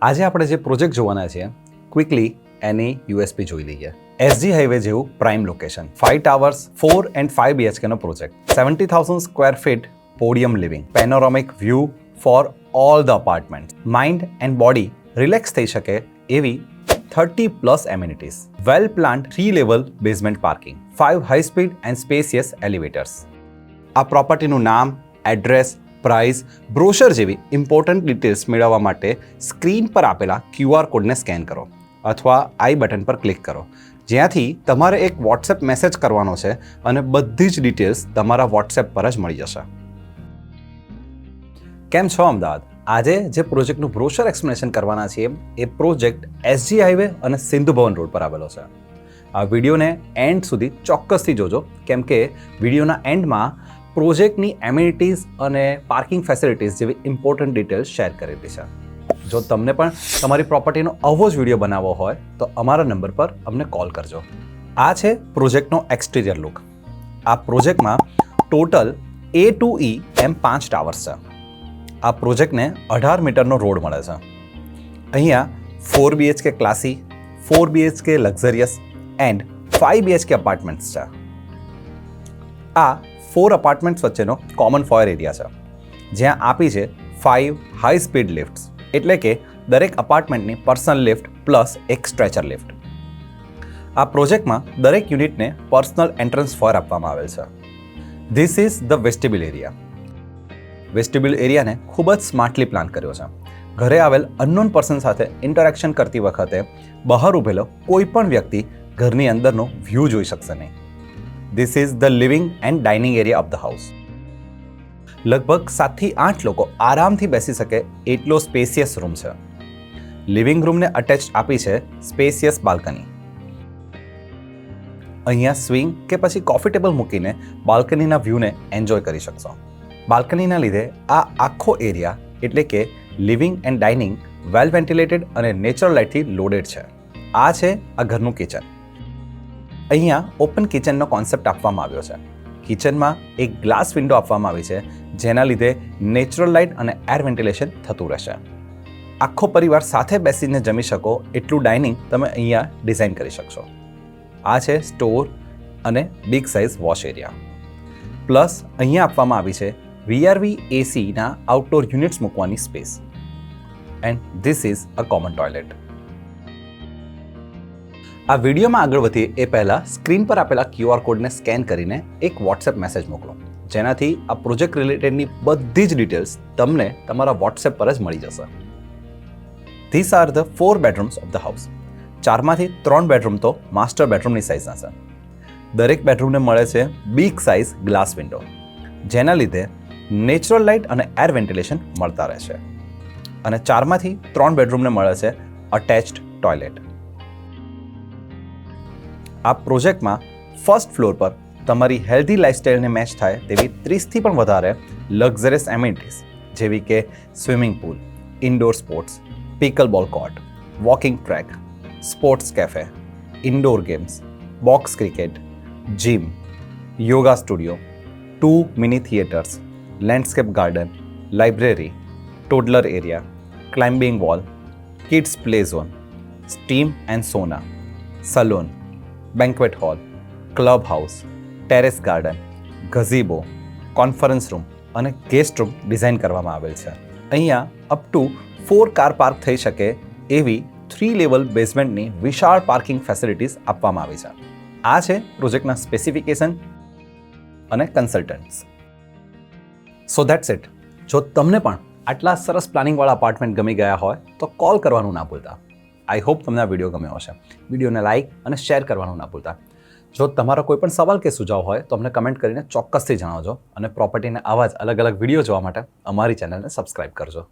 આજે આપણે જે પ્રોજેક્ટ જોવાના છે ક્વિકલી એની યુએસપી જોઈ લઈએ. એસજી હાઈવે જેવું prime location, 5 towers, 4 and 5 BHK નો project, 70,000 square feet podium living, panoramic view for all the apartment, mind and body relax થઈ શકે એવી 30+ amenities, well planned 3 level basement parking, 5 high speed and spacious elevators. આ પ્રોપર્ટીનું નામ, address, price, brochure જેવી important details મેળવવા માટે screen પર આપેલા QR કોડને સ્કેન કરો અથવા આઈ બટન પર ક્લિક કરો, જ્યાંથી તમારે એક વોટ્સએપ મેસેજ કરવાનો છે અને બધી જ ડિટેલ્સ તમારા વોટ્સએપ પર જ મળી જશે. કેમ છો અમદાવાદ? આજે જે પ્રોજેક્ટનું બ્રોશર એક્સપ્લેનેશન કરવાના છીએ એ પ્રોજેક્ટ એસજી હાઈવે અને સિંધુ ભવન રોડ પર આવેલો છે. આ વિડીયોને એન્ડ સુધી ચોક્કસથી જોજો, કેમ કે વિડીયોના એન્ડમાં પ્રોજેક્ટની એમ્યુનિટીઝ અને પાર્કિંગ ફેસિલિટીઝ જેવી ઇમ્પોર્ટન્ટ ડિટેલ્સ શેર કરેલી છે. જો તમને પણ તમારી પ્રોપર્ટીનો આવો જ વિડીયો બનાવવો હોય તો અમારા નંબર પર અમને કોલ કરજો. આ છે પ્રોજેક્ટનો એક્સટિરિયર લુક. આ પ્રોજેક્ટમાં ટોટલ A to E એમ 5 ટાવર્સ છે. આ પ્રોજેક્ટને 18 મીટરનો રોડ મળે છે. અહીંયા 4 BHK classy, 4 BHK luxurious and 5 BHK apartments છે. આ 4 અપાર્ટમેન્ટ્સ વચ્ચેનો કોમન ફોયર એરિયા છે, જ્યાં આપી છે 5 હાઈ સ્પીડ લિફ્ટ્સ, એટલે કે દરેક અપાર્ટમેન્ટની પર્સનલ લિફ્ટ પ્લસ એક સ્ટ્રેચર લિફ્ટ. આ પ્રોજેક્ટમાં દરેક યુનિટને પર્સનલ એન્ટ્રન્સ ફોયર આપવામાં આવેલ છે. This is the vestibule area. Vestibule એરિયાને ખૂબ જ સ્માર્ટલી પ્લાન કર્યો છે. ઘરે આવેલ અનનોન પર્સન સાથે ઇન્ટરેક્શન કરતી વખતે બહાર ઊભેલો કોઈ પણ વ્યક્તિ ઘરની અંદરનો વ્યૂ જોઈ શકશે નહીં. This is the living and dining area of the house. લગભગ 7 થી 8 લોકો આરામથી બેસી શકે એટલો સ્પેસિયસ રૂમ છે. લિવિંગ રૂમને અટેચ આપી છે સ્પેસિયસ બાલ્કની. અહીંયા સ્વિંગ કે પછી કોફી ટેબલ મૂકીને બાલ્કનીના વ્યૂને એન્જોય કરી શકશો. બાલ્કનીના લીધે આ આખો એરિયા એટલે કે living and dining well ventilated અને નેચરલ લાઇટથી લોડેડ છે. આ છે આ ઘરનું કિચન. અહીંયા ઓપન કિચનનો કોન્સેપ્ટ આપવામાં આવ્યો છે. કિચનમાં એક ગ્લાસ વિન્ડો આપવામાં આવી છે, જેના લીધે નેચરલ લાઇટ અને એર વેન્ટિલેશન થતું રહેશે. આખો પરિવાર સાથે બેસીને જમી શકો એટલું ડાઇનિંગ તમે અહીંયા ડિઝાઇન કરી શકશો. આ છે સ્ટોર અને big size wash area. Plus અહીંયા આપવામાં આવી છે VRV ACના આઉટડોર યુનિટ્સ મૂકવાની space. And this is a common toilet. આ વિડીયોમાં આગળ વધીએ એ પહેલાં સ્ક્રીન પર આપેલા QR કોડને સ્કેન કરીને એક વોટ્સએપ મેસેજ મોકલો, જેનાથી આ પ્રોજેક્ટ રિલેટેડની બધી જ ડિટેલ્સ તમને તમારા વોટ્સએપ પર જ મળી જશે. This are the 4 bedrooms of the house. 4માંથી 3 બેડરૂમ તો માસ્ટર બેડરૂમની સાઇઝના છે. દરેક બેડરૂમને મળે છે બિગ સાઇઝ ગ્લાસ વિન્ડો, જેના લીધે નેચરલ લાઇટ અને એર વેન્ટિલેશન મળતા રહેશે. અને 4માંથી 3 બેડરૂમને મળે છે અટેચ્ડ ટોયલેટ. આ પ્રોજેક્ટમાં ફર્સ્ટ ફ્લોર પર તમારી હેલ્ધી લાઇફસ્ટાઇલને મેચ થાય તેવી 30થી પણ વધારે લક્ઝરિયસ એમ્યુનિટીઝ જેવી કે swimming pool, indoor sports, pickle ball court, walking track, sports cafe, indoor games, box cricket, gym, yoga studio, 2 mini theatres, landscape garden, library, toddler area, climbing wall, kids play zone, steam and sauna, salon, banquet hall, club house, terrace garden, gazebo, conference room અને guest room design કરવામાં આવેલ છે. અહીંયા up to 4 car park થઈ શકે એવી 3 level બેઝમેન્ટની વિશાળ parking facilities આપવામાં આવી છે. આ છે પ્રોજેક્ટના સ્પેસિફિકેશન અને કન્સલ્ટન્ટ્સ. So that's it. જો તમને પણ આટલા સરસ પ્લાનિંગવાળા અપાર્ટમેન્ટ ગમી ગયા હોય તો કોલ કરવાનું ના ભૂલતા. આઈ હોપ તમને આ વિડીયો ગમ્યો હશે. વિડીયોને લાઇક અને શેર કરવાનું ના ભૂલતા. જો તમારો કોઈ પણ સવાલ કે સુઝાવ હોય તો અમને કમેન્ટ કરીને ચોક્કસથી જણાવજો અને પ્રોપર્ટીના આવા જ અલગ અલગ વિડીયો જોવા માટે અમારી ચેનલને સબસ્ક્રાઇબ કરજો.